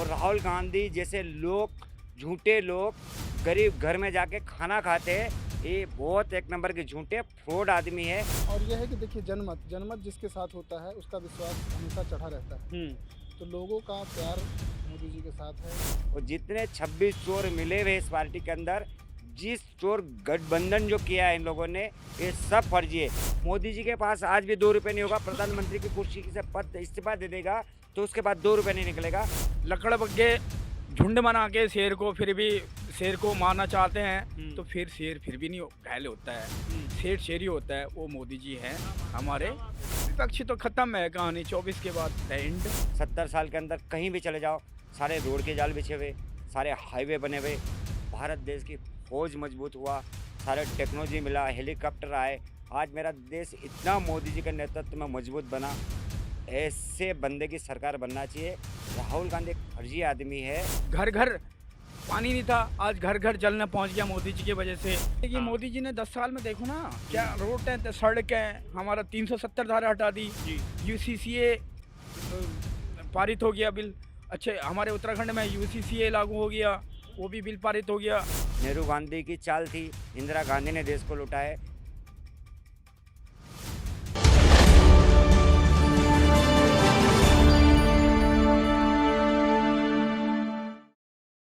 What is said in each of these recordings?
राहुल गांधी जैसे लोग, झूठे लोग गरीब घर में जाके खाना खाते हैं, ये बहुत एक नंबर के झूठे फ्रॉड आदमी है। और यह है कि देखिए जनमत जनमत जिसके साथ होता है उसका विश्वास हमेशा चढ़ा रहता है। तो लोगों का प्यार मोदी जी के साथ है। और जितने 26 चोर मिले हुए इस पार्टी के अंदर, जिस चोर गठबंधन जो किया है इन लोगों ने, ये सब फर्जी है। मोदी जी के पास आज भी 2 रुपए नहीं होगा, प्रधानमंत्री की कुर्सी से पद इस्तीफा दे देगा तो उसके बाद 2 रुपए नहीं निकलेगा। लकड़ बग्गे झुंड बना के शेर को फिर भी शेर को मारना चाहते हैं तो फिर शेर फिर भी नहीं घायल होता है। शेर शेर ही होता है। वो मोदी जी हैं हमारे। विपक्ष तो खत्म है कहानी 24 के बाद एंड। 70 साल के अंदर कहीं भी चले जाओ, सारे रोड के जाल बिछे हुए, सारे हाईवे बने हुए, भारत देश की फौज मजबूत हुआ, सारे टेक्नोलॉजी मिला, हेलीकॉप्टर आए। आज मेरा देश इतना मोदी जी के नेतृत्व में मजबूत बना। ऐसे बंदे की सरकार बनना चाहिए। राहुल गांधी एक फर्जी आदमी है। घर घर पानी नहीं था, आज घर घर जल में पहुंच गया मोदी जी की वजह से। ये मोदी जी ने 10 साल में देखो ना क्या रोड है, सड़क है, हमारा 370 धारा हटा दी। यूसीसीए पारित हो गया बिल। अच्छे हमारे उत्तराखंड में यूसीसीए लागू हो गया, वो भी बिल पारित हो गया। नेहरू गांधी की चाल थी, इंदिरा गांधी ने देश को लुटा है।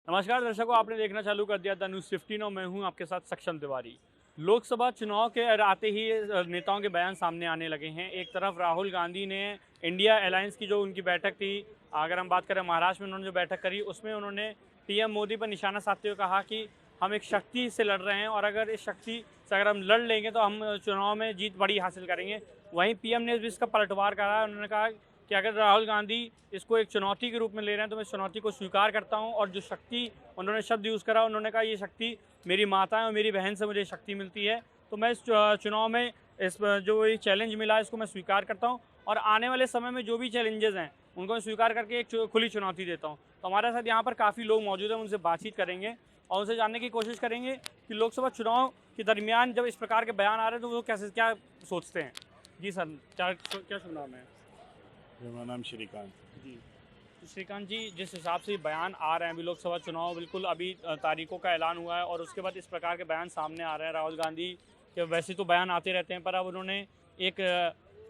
नमस्कार दर्शकों, आपने देखना चालू कर दिया द न्यूज़ 15 और मैं हूं आपके साथ सक्षम तिवारी। लोकसभा चुनाव के आते ही नेताओं के बयान सामने आने लगे हैं। एक तरफ राहुल गांधी ने इंडिया अलायंस की जो उनकी बैठक थी, अगर हम बात करें महाराष्ट्र में उन्होंने जो बैठक करी, उसमें उन्होंने पीएम मोदी पर निशाना साधते हुए कहा कि हम एक शक्ति से लड़ रहे हैं और अगर इस शक्ति से अगर हम लड़ लेंगे तो हम चुनाव में जीत बड़ी हासिल करेंगे। वहीं पीएम ने भी इसका पलटवार करा। उन्होंने कहा कि अगर राहुल गांधी इसको एक चुनौती के रूप में ले रहे हैं तो मैं इस चुनौती को स्वीकार करता हूं। और जो शक्ति उन्होंने शब्द यूज़ करा, उन्होंने कहा ये शक्ति मेरी माता है और मेरी बहन से मुझे शक्ति मिलती है, तो मैं इस चुनाव में इस जो ये चैलेंज मिला है इसको मैं स्वीकार करता हूं और आने वाले समय में जो भी चैलेंजेस हैं उनको मैं स्वीकार करके एक खुली चुनौती देता हूँ। तो हमारे साथ यहाँ पर काफ़ी लोग मौजूद हैं, उनसे बातचीत करेंगे और उनसे जानने की कोशिश करेंगे कि लोकसभा चुनाव के दरमियान जब इस प्रकार के बयान आ रहे हैं तो वो कैसे क्या सोचते हैं। जी सर, क्या शुभ नाम है? मेरा नाम श्रीकांत। जी, तो श्रीकांत जी, जिस हिसाब से बयान आ रहे हैं, अभी लोकसभा चुनाव बिल्कुल अभी तारीखों का ऐलान हुआ है और उसके बाद इस प्रकार के बयान सामने आ रहे हैं राहुल गांधी के। वैसे तो बयान आते रहते हैं पर अब उन्होंने एक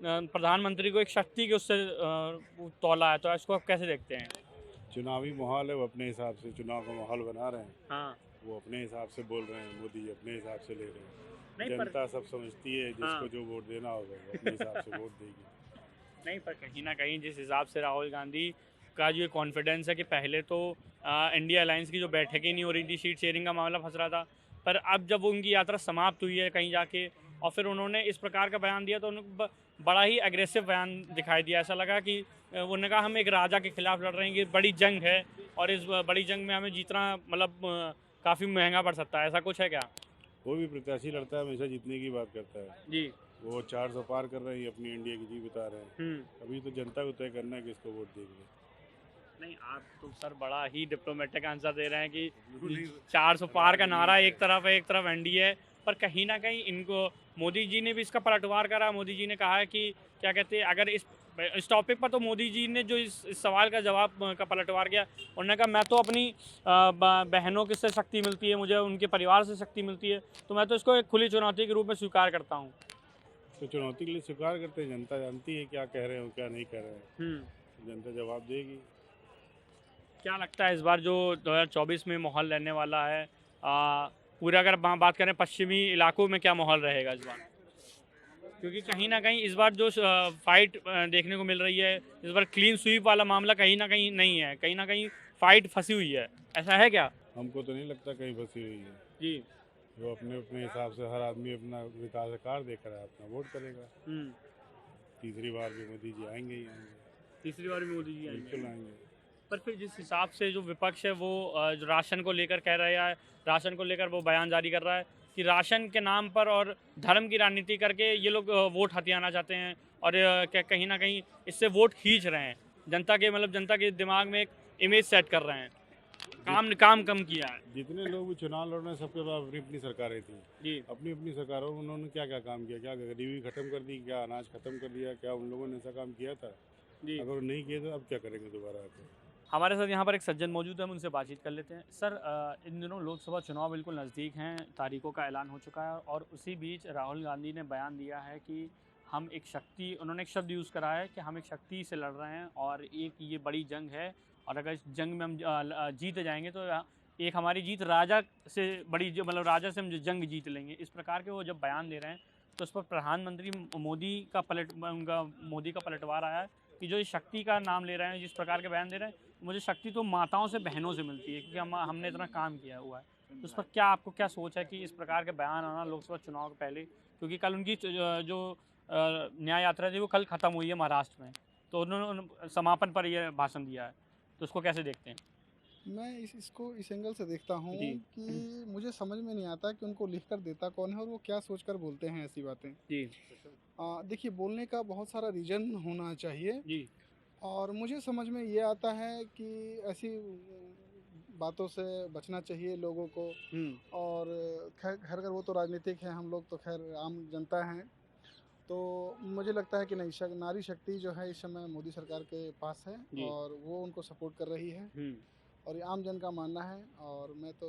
प्रधानमंत्री को एक शक्ति के उससे तौला है, तो इसको आप कैसे देखते हैं? चुनावी माहौल है, वो अपने हिसाब से चुनाव का माहौल बना रहे हैं। हाँ, वो अपने हिसाब से बोल रहे हैं, मोदी जी अपने हिसाब से ले रहे हैं। नहीं पर जनता सब समझती है, जिसको हाँ। जो वोट देना होगा वो अपने हिसाब से वोट देगी। नहीं, पर कहीं ना कहीं जिस हिसाब से राहुल गांधी का जो कॉन्फिडेंस है कि पहले तो इंडिया अलायंस की जो बैठकें नहीं हो रही थी, सीट शेयरिंग का मामला फंस रहा था, पर अब जब उनकी यात्रा समाप्त हुई है कहीं जाके और फिर उन्होंने इस प्रकार का बयान दिया तो उन्होंने बड़ा ही एग्रेसिव बयान दिखाई दिया। ऐसा लगा कि उन्होंने कहा हम एक राजा के खिलाफ लड़ रहे हैं, ये बड़ी जंग है और इस बड़ी जंग में हमें जीतना मतलब काफ़ी महंगा पड़ सकता है। ऐसा कुछ है क्या? कोई भी प्रत्याशी लड़ता है हमेशा जीतने की बात करता है। जी। वो 400 पार कर रहे हैं, अपनी इंडिया की जीत बता रहे हैं। अभी तो जनता को तय करना है कि इसको वोट देंगे। नहीं, आप तो सर बड़ा ही डिप्लोमेटिक आंसर दे रहे हैं कि 400 पार का नारा एक तरफ है, एक तरफ एनडीए है, पर कहीं ना कहीं इनको मोदी जी ने भी इसका पलटवार करा। मोदी जी ने कहा है कि क्या कहते हैं, अगर इस टॉपिक पर तो मोदी जी ने जो इस सवाल का जवाब का पलटवार किया, उन्होंने कहा मैं तो अपनी बहनों की से शक्ति मिलती है, मुझे उनके परिवार से शक्ति मिलती है, तो मैं तो इसको एक खुली चुनौती के रूप में स्वीकार करता हूँ। तो चुनौती के लिए स्वीकार करते हैं, जनता जानती है क्या कह रहे हो क्या नहीं कह रहे हैं। जनता जवाब देगी। क्या लगता है इस बार जो 2024 में माहौल रहने वाला है, पूरा अगर बात करें पश्चिमी इलाकों में, क्या माहौल रहेगा इस बार? क्योंकि कहीं ना कहीं इस बार जो फाइट देखने को मिल रही है, इस बार क्लीन स्वीप वाला मामला कहीं ना कहीं नहीं है, कहीं ना कहीं फाइट फंसी हुई है। ऐसा है क्या? हमको तो नहीं लगता कहीं फंसी हुई है। जी। वो अपने अपने हिसाब से हर आदमी अपना विकास देख रहा है, अपना वोट करेगा। तीसरी बार भी मोदी जी आएंगे ही आएंगे। तीसरी बार भी मोदी जी बिल्कुल आएंगे। आएंगे। पर फिर जिस हिसाब से जो विपक्ष है वो जो राशन को लेकर कह रहा है, राशन को लेकर वो बयान जारी कर रहा है कि राशन के नाम पर और धर्म की राजनीति करके ये लोग वोट हथियाना चाहते हैं और कहीं ना कहीं इससे वोट खींच रहे हैं जनता के, मतलब जनता के दिमाग में एक इमेज सेट कर रहे हैं। काम कम किया है। जितने लोग भी चुनाव लड़ रहे हैं सबके पास अपनी अपनी सरकारें थी। जी। अपनी अपनी सरकारों में उन्होंने क्या क्या काम किया, क्या गरीबी खत्म कर दी, क्या अनाज खत्म कर दिया, क्या उन लोगों ने ऐसा काम किया था? जी। अगर नहीं किया तो अब क्या करेंगे दोबारा आकर? हमारे साथ यहाँ पर एक सज्जन मौजूद है, हम उनसे बातचीत कर लेते हैं। सर, इन दिनों लोकसभा चुनाव बिल्कुल नज़दीक हैं, तारीखों का ऐलान हो चुका है और उसी बीच राहुल गांधी ने बयान दिया है कि हम एक शक्ति, उन्होंने एक शब्द यूज़ करा है कि हम एक शक्ति से लड़ रहे हैं और एक ये बड़ी जंग है और अगर इस जंग में हम जीत जाएंगे तो एक हमारी जीत राजा से बड़ी, जो मतलब राजा से हम जो जंग जीत लेंगे, इस प्रकार के वो जब बयान दे रहे हैं तो उस पर प्रधानमंत्री मोदी का पलटवार आया है कि जो इस शक्ति का नाम ले रहे हैं, जिस प्रकार के बयान दे रहे हैं, मुझे शक्ति तो माताओं से, बहनों से मिलती है क्योंकि हमने इतना काम किया हुआ है। तो उस पर क्या, आपको क्या सोच है कि इस प्रकार के बयान आना लोकसभा चुनाव के पहले, क्योंकि कल उनकी जो न्याय यात्रा थी वो कल ख़त्म हुई है महाराष्ट्र में, तो उन्होंने समापन पर ये भाषण दिया है, तो उसको कैसे देखते हैं? मैं इसको इस एंगल से देखता हूँ कि मुझे समझ में नहीं आता कि उनको लिख कर देता कौन है और वो क्या सोचकर बोलते हैं ऐसी बातें। जी देखिए, बोलने का बहुत सारा रीज़न होना चाहिए जी और मुझे समझ में ये आता है कि ऐसी बातों से बचना चाहिए लोगों को। और खैर अगर वो तो राजनीतिक है, हम लोग तो खैर आम जनता हैं। तो मुझे लगता है कि नहीं, नारी शक्ति जो है इस समय मोदी सरकार के पास है और वो उनको सपोर्ट कर रही है और ये आम जन का मानना है और मैं तो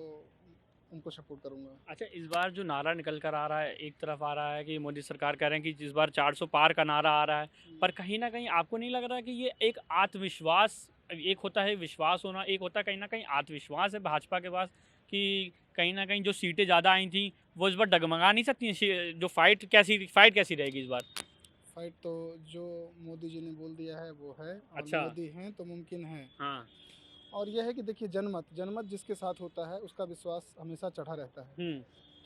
उनको सपोर्ट करूंगा। अच्छा, इस बार जो नारा निकल कर आ रहा है, एक तरफ आ रहा है कि मोदी सरकार कह रहे हैं कि इस बार 400 पार का नारा आ रहा है, पर कहीं ना कहीं आपको नहीं लग रहा कि ये एक आत्मविश्वास, एक होता है विश्वास होना, एक होता है कहीं ना कहीं आत्मविश्वास है भाजपा के पास कि कहीं ना कहीं जो सीटें ज़्यादा आई थी वो इस बार डगमगा नहीं सकती, जो फाइट कैसी रहेगी इस बार? फाइट तो जो मोदी जी ने बोल दिया है वो है और अच्छा। मोदी हैं तो मुमकिन है। हाँ। और यह है कि देखिए, जनमत जिसके साथ होता है उसका विश्वास हमेशा चढ़ा रहता है।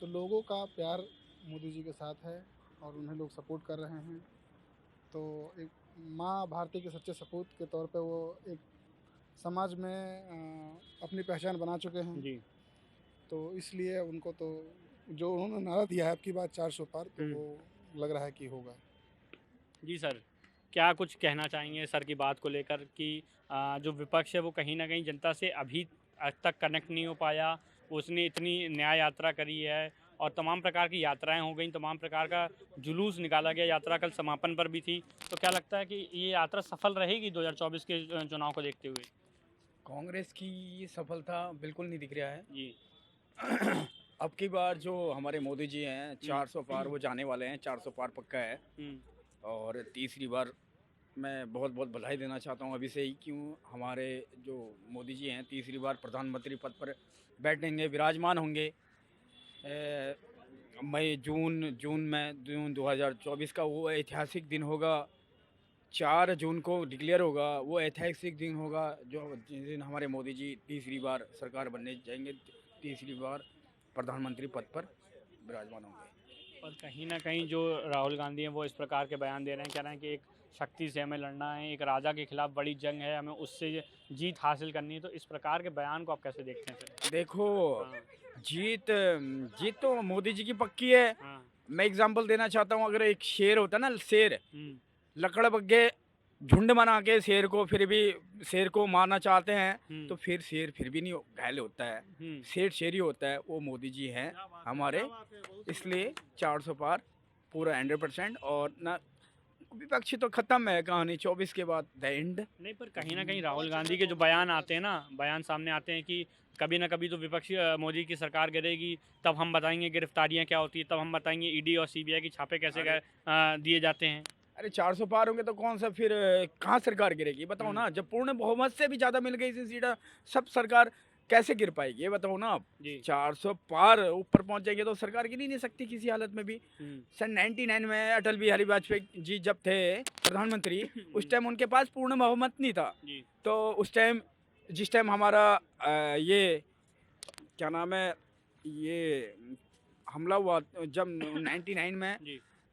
तो लोगों का प्यार मोदी जी के साथ है और उन्हें लोग सपोर्ट कर रहे हैं। तो एक माँ भारती के सच्चे सपूत के तौर पे वो एक समाज में अपनी पहचान बना चुके हैं। जी तो इसलिए उनको तो जो उन्होंने नारा दिया है अब की बात 400 पार, तो वो लग रहा है कि होगा। जी सर, क्या कुछ कहना चाहेंगे सर की बात को लेकर कि जो विपक्ष है वो कहीं ना कहीं जनता से अभी तक कनेक्ट नहीं हो पाया, उसने इतनी न्याय यात्रा करी है और तमाम प्रकार की यात्राएं हो गई, तमाम प्रकार का जुलूस निकाला गया, यात्रा कल समापन पर भी थी, तो क्या लगता है कि ये यात्रा सफल रहेगी 2024 के चुनाव को देखते हुए? कांग्रेस की ये सफलता बिल्कुल नहीं दिख रहा है जी अब की बार जो हमारे मोदी जी हैं 400 पार वो जाने वाले हैं, 400 पार पक्का है। और तीसरी बार मैं बहुत बहुत बधाई देना चाहता हूँ अभी से ही, क्यों हमारे जो मोदी जी हैं तीसरी बार प्रधानमंत्री पद पर बैठेंगे, विराजमान होंगे। जून 2024 का वो ऐतिहासिक दिन होगा, 4 जून को डिक्लेयर होगा, वो ऐतिहासिक दिन होगा जो जिस दिन हमारे मोदी जी तीसरी बार सरकार बनने जाएंगे, तीसरी बार प्रधानमंत्री पद पर विराजमान होंगे। और कहीं ना कहीं जो राहुल गांधी हैं वो इस प्रकार के बयान दे रहे हैं, कह रहे हैं कि एक शक्ति से हमें लड़ना है, एक राजा के खिलाफ बड़ी जंग है, हमें उससे जीत हासिल करनी है, तो इस प्रकार के बयान को आप कैसे देखते हैं सर? देखो, जीत तो मोदी जी की पक्की है। मैं एग्जांपल देना चाहता हूँ, अगर एक शेर होता ना, शेर लकड़ बग्गे झुंड बना के शेर को मारना चाहते हैं तो फिर शेर फिर भी नहीं घायल होता है, शेर ही होता है। वो मोदी जी हैं हमारे, इसलिए 400 पार पूरा 100%। और ना विपक्षी तो खत्म है कहानी, 24 के बाद द एंड। नहीं, पर कहीं ना कहीं राहुल गांधी के जो बयान आते हैं ना, बयान सामने आते हैं कि कभी ना कभी तो विपक्षी मोदी की सरकार गिरेगी, तब हम बताएंगे गिरफ्तारियां क्या होती है, तब हम बताएंगे ईडी और सीबीआई की छापे कैसे दिए जाते हैं। अरे 400 पार होंगे तो कौन सा फिर कहाँ सरकार गिरेगी बताओ ना? जब पूर्ण बहुमत से भी ज़्यादा मिल गई थी सीटा, सब सरकार कैसे गिर पाएगी ये बताओ ना आप? 400 पार ऊपर पहुंच जाएंगे तो सरकार गिर ही नहीं सकती किसी हालत में भी। सन 99 में अटल बिहारी वाजपेयी जी जब थे प्रधानमंत्री, उस टाइम उनके पास पूर्ण बहुमत नहीं था। तो उस टाइम जिस टाइम हमारा ये क्या नाम है, ये हमला हुआ, जब 99 में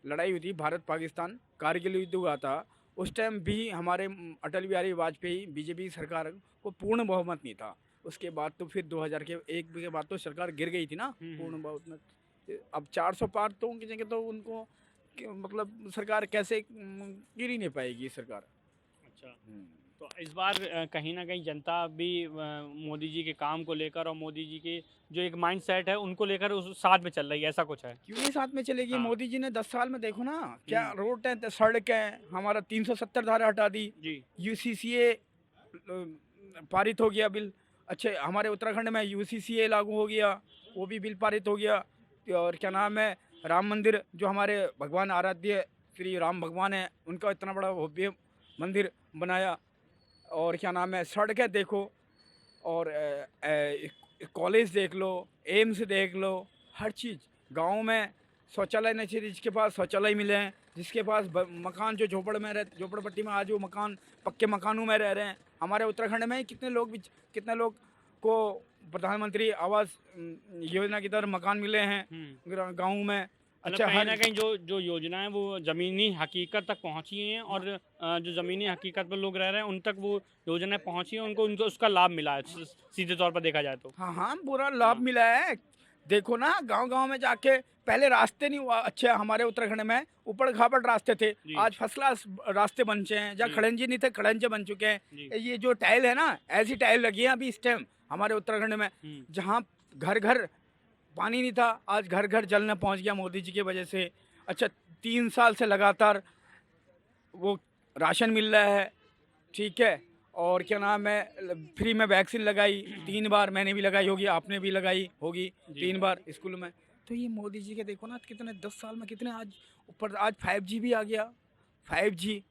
लड़ाई हुई थी भारत पाकिस्तान, कारगिल युद्ध हुआ था, उस टाइम भी हमारे अटल बिहारी वाजपेयी बीजेपी सरकार को पूर्ण बहुमत नहीं था। उसके बाद तो फिर 2001 के बाद तो सरकार गिर गई थी ना पूर्ण बहुमत। अब 400 पार तो उनकी जगह तो उनको मतलब सरकार कैसे गिर ही नहीं पाएगी सरकार। अच्छा, तो इस बार कहीं ना कहीं जनता भी मोदी जी के काम को लेकर और मोदी जी के जो एक माइंड सेट है उनको लेकर उस साथ में चल रही है, ऐसा कुछ है? क्यों नहीं साथ में चलेगी? मोदी जी ने 10 साल में देखो ना क्या रोड है, सड़क है, हमारा 370 धारा हटा दी, UCCA पारित हो गया बिल। अच्छे हमारे उत्तराखंड में यूसीसीए लागू हो गया, वो भी बिल पारित हो गया। और क्या नाम है, राम मंदिर जो हमारे भगवान आराध्य श्री राम भगवान है, उनका इतना बड़ा भव्य मंदिर बनाया। और क्या नाम है, सड़कें देखो, और कॉलेज देख लो, एम्स देख लो, हर चीज़। गांव में शौचालय नहीं चाहिए, जिसके पास शौचालय मिले हैं, जिसके पास मकान जो झोपड़पट्टी में आज वो मकान पक्के मकानों में रह रहे हैं। हमारे उत्तराखंड में कितने लोग को प्रधानमंत्री आवास योजना की तरह मकान मिले हैं गाँव में। अच्छा, कहीं ना कहीं जो योजना है वो ज़मीनी हकीकत तक पहुंची हैं, और जो ज़मीनी हकीकत पर लोग रह रहे हैं उन तक वो योजनाएं पहुंची हैं, उनको उसका लाभ मिला है सीधे तौर पर देखा जाए तो। हाँ, पूरा लाभ मिला है। देखो ना, गांव में जाके पहले रास्ते नहीं हुआ अच्छे हमारे उत्तराखंड में, ऊपर खापड़ रास्ते थे, आज फर्स्ट क्लास रास्ते बन चुके हैं। जहाँ खड़ंजे नहीं थे, खड़ंजे बन चुके हैं। ये जो टाइल है ना, ऐसी टाइल लगी है अभी इस टाइम हमारे उत्तराखंड में। जहाँ घर घर पानी नहीं था, आज घर घर जल में पहुँच गया मोदी जी की वजह से। अच्छा, 3 साल से लगातार वो राशन मिल रहा है, ठीक है। और क्या नाम है, फ्री में वैक्सीन लगाई 3 बार, मैंने भी लगाई होगी, आपने भी लगाई होगी 3 बार स्कूल में। तो ये मोदी जी के देखो ना, कितने 10 साल में कितने आज ऊपर, आज 5G भी आ गया, 5G।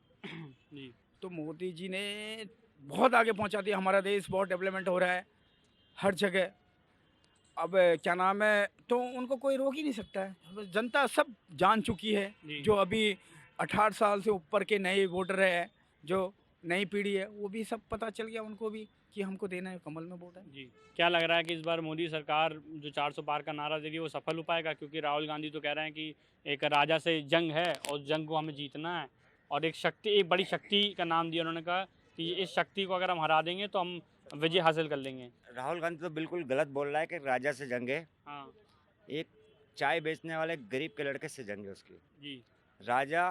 तो मोदी जी ने बहुत आगे पहुंचा दिया, हमारा देश बहुत डेवलपमेंट हो रहा है हर जगह। अब क्या नाम है, तो उनको कोई रोक ही नहीं सकता है। जनता सब जान चुकी है, जो अभी 18 साल से ऊपर के नए वोटर हैं, जो नई पीढ़ी है, वो भी सब पता चल गया उनको भी कि हमको देना है, कमल में वोट है। जी, क्या लग रहा है कि इस बार मोदी सरकार जो 400 पार का नारा दे रही है वो सफल हो पाएगा? क्योंकि राहुल गांधी तो कह रहे हैं कि एक राजा से जंग है और जंग को हमें जीतना है, और एक बड़ी शक्ति का नाम दिया उन्होंने, कहा कि इस शक्ति को अगर हम हरा देंगे तो हम विजय हासिल कर लेंगे। राहुल गांधी तो बिल्कुल गलत बोल रहा है कि राजा से जंग है। हाँ एक चाय बेचने वाले गरीब के लड़के से जंग है उसकी। जी, राजा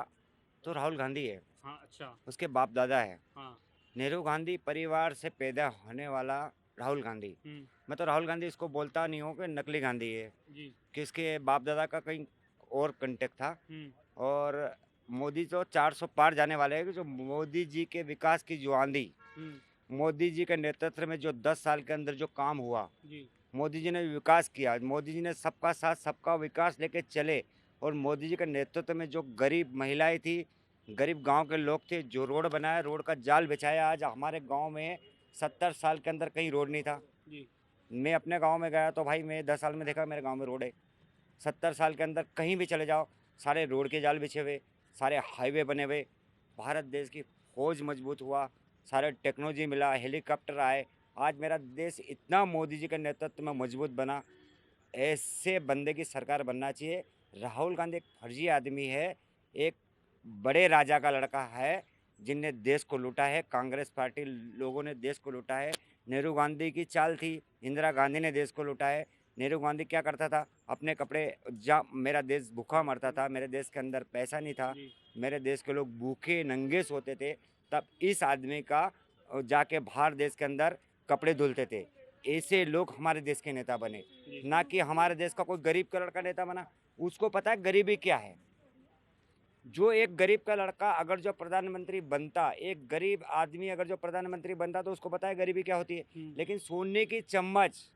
तो राहुल गांधी है, हाँ, अच्छा, उसके बाप दादा है। हाँ, नेहरू गांधी परिवार से पैदा होने वाला राहुल गांधी। मैं तो राहुल गांधी इसको बोलता नहीं हूँ कि नकली गांधी है, जी, कि इसके बाप दादा का कहीं और कंटेक्ट था। और मोदी तो 400 पार जाने वाले हैं, कि जो मोदी जी के विकास की जो आंधी, मोदी जी के नेतृत्व में जो 10 साल के अंदर जो काम हुआ, मोदी जी ने विकास किया, मोदी जी ने सबका साथ सबका विकास लेके चले। और मोदी जी के नेतृत्व में जो गरीब महिलाएं थी, गरीब गांव के लोग थे, जो रोड बनाया, रोड का जाल बिछाया। आज हमारे गांव में 70 साल के अंदर कहीं रोड नहीं था। मैं अपने गांव में गया तो भाई मैं 10 साल में देखा मेरे गांव में रोड है। 70 साल के अंदर कहीं भी चले जाओ, सारे रोड के जाल बिछे हुए, सारे हाईवे बने हुए। भारत देश की फौज मजबूत हुआ, सारे टेक्नोलॉजी मिला, हेलीकॉप्टर आए। आज मेरा देश इतना मोदी जी के नेतृत्व में मजबूत बना। ऐसे बंदे की सरकार बनना चाहिए। राहुल गांधी एक फर्जी आदमी है, एक बड़े राजा का लड़का है, जिनने देश को लूटा है। कांग्रेस पार्टी लोगों ने देश को लूटा है। नेहरू गांधी की चाल थी, इंदिरा गांधी ने देश को लूटा है। नेहरू गांधी क्या करता था, अपने कपड़े, जहाँ मेरा देश भूखा मरता था, मेरे देश के अंदर पैसा नहीं था, मेरे देश के लोग भूखे नंगे सोते थे, तब इस आदमी का जाके बाहर देश के अंदर कपड़े धुलते थे। ऐसे लोग हमारे देश के नेता बने, ना कि हमारे देश का कोई गरीब का लड़का नेता बना। उसको पता है गरीबी क्या है। जो एक गरीब का लड़का अगर जो प्रधानमंत्री बनता, एक गरीब आदमी अगर जो प्रधानमंत्री बनता, तो उसको पता है गरीबी क्या होती है। लेकिन सोने की चम्मच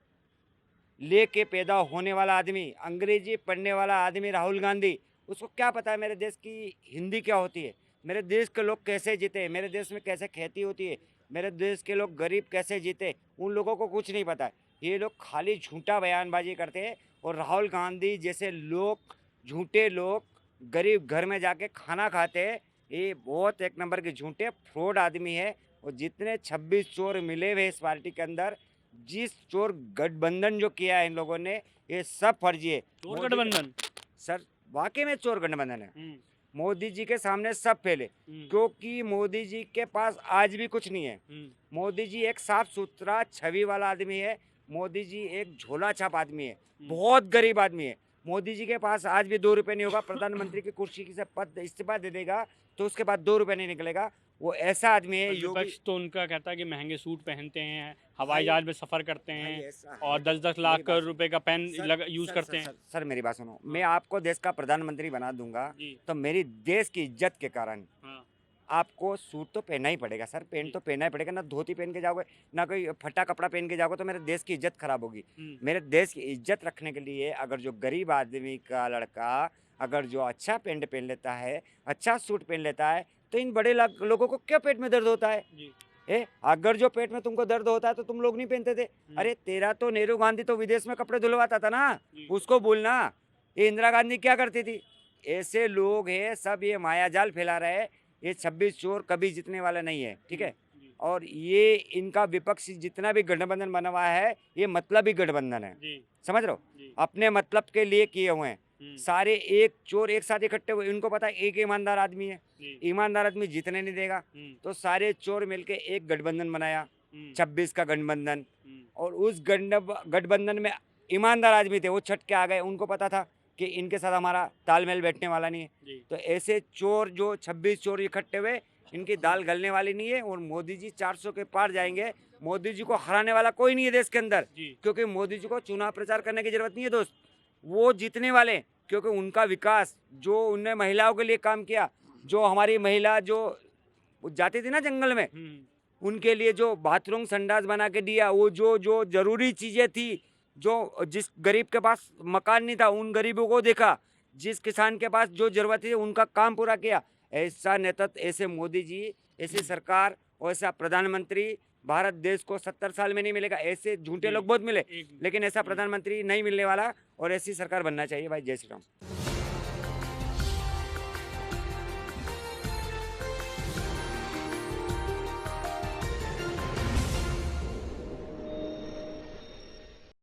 लेके पैदा होने वाला आदमी, अंग्रेजी पढ़ने वाला आदमी राहुल गांधी, उसको क्या पता है मेरे देश की हिंदी क्या होती है, मेरे देश के लोग कैसे जीते, मेरे देश में कैसे खेती होती है, मेरे देश के लोग गरीब कैसे जीते। उन लोगों को कुछ नहीं पता है। ये लोग खाली झूठा बयानबाजी करते हैं। और राहुल गांधी जैसे लोग, झूठे लोग, गरीब घर में जाके खाना खाते हैं, ये बहुत एक नंबर के झूठे फ्रॉड आदमी है। और जितने 26 चोर मिले हुए इस पार्टी के अंदर, जिस चोर गठबंधन जो किया है इन लोगों ने, ये सब फर्जी है। चोर गठबंधन सर, वाकई में चोर गठबंधन है। मोदी जी के सामने सब फैले, क्योंकि मोदी जी के पास आज भी कुछ नहीं है। मोदी जी एक साफ सुथरा छवि वाला आदमी है। मोदी जी एक झोला छाप आदमी है, बहुत गरीब आदमी है। मोदी जी के पास आज भी 2 रुपये नहीं होगा। प्रधानमंत्री की कुर्सी से पद इस्तीफा दे देगा तो उसके बाद 2 रुपये नहीं निकलेगा। वो ऐसा आदमी है। विपक्ष तो उनका कहता है कि महंगे सूट पहनते हैं, हवाई जहाज में सफ़र करते हैं, और 10-10 लाख रुपए का पेन यूज़ करते हैं। सर मेरी बात सुनो, मैं आपको देश का प्रधानमंत्री बना दूंगा तो मेरी देश की इज्जत के कारण, आपको सूट तो पहनना ही पड़ेगा सर, पैंट तो पहनना ही पड़ेगा, ना धोती पहन के जाओगे ना कोई फटा कपड़ा पहन के जाओगे तो मेरे देश की इज्जत खराब होगी। मेरे देश की इज्जत रखने के लिए अगर जो गरीब आदमी का लड़का अगर जो अच्छा पैंट पहन लेता है, अच्छा सूट पहन लेता है, तो इन बड़े लोगों को क्या पेट में दर्द होता है? अगर जो पेट में तुमको दर्द होता है तो तुम लोग नहीं पहनते थे। अरे तेरा तो नेहरू गांधी तो विदेश में कपड़े धुलवाता था ना, उसको बोलना। ये इंदिरा गांधी क्या करती थी? ऐसे लोग हैं सब, ये मायाजाल फैला रहे हैं। ये 26 चोर कभी जीतने वाला नहीं है, ठीक है। और ये इनका विपक्ष जितना भी गठबंधन बना हुआ है, ये मतलबी गठबंधन है, समझ रहे हो? अपने मतलब के लिए किए हुए हैं। सारे एक चोर एक साथ इकट्ठे हुए, इनको पता है एक ईमानदार आदमी है, ईमानदार आदमी जीतने नहीं देगा, तो सारे चोर मिलके एक गठबंधन बनाया, 26 का गठबंधन। और उस गठबंधन में ईमानदार आदमी थे, वो छट के आ गए। उनको पता था कि इनके साथ हमारा तालमेल बैठने वाला नहीं है, तो ऐसे चोर जो 26 चोर इकट्ठे हुए, इनकी दाल गलने वाली नहीं है। और मोदी जी 400 के पार जाएंगे। मोदी जी को हराने वाला कोई नहीं है देश के अंदर, क्योंकि मोदी जी को चुनाव प्रचार करने की जरूरत नहीं है दोस्त, वो जीतने वाले। क्योंकि उनका विकास, जो उनने महिलाओं के लिए काम किया, जो हमारी महिला जो जाती थी ना जंगल में, उनके लिए जो बाथरूम संडास बना के दिया, वो जो जरूरी चीजें थी, जो जिस गरीब के पास मकान नहीं था उन गरीबों को देखा, जिस किसान के पास जो जरूरत थी उनका काम पूरा किया। ऐसा नेतृत्व, ऐसे मोदी जी, ऐसी सरकार और ऐसा प्रधानमंत्री भारत देश को 70 साल में नहीं मिलेगा। ऐसे झूठे लोग बहुत मिले, लेकिन ऐसा प्रधानमंत्री नहीं मिलने वाला, और ऐसी सरकार बनना चाहिए भाई। जय श्री राम।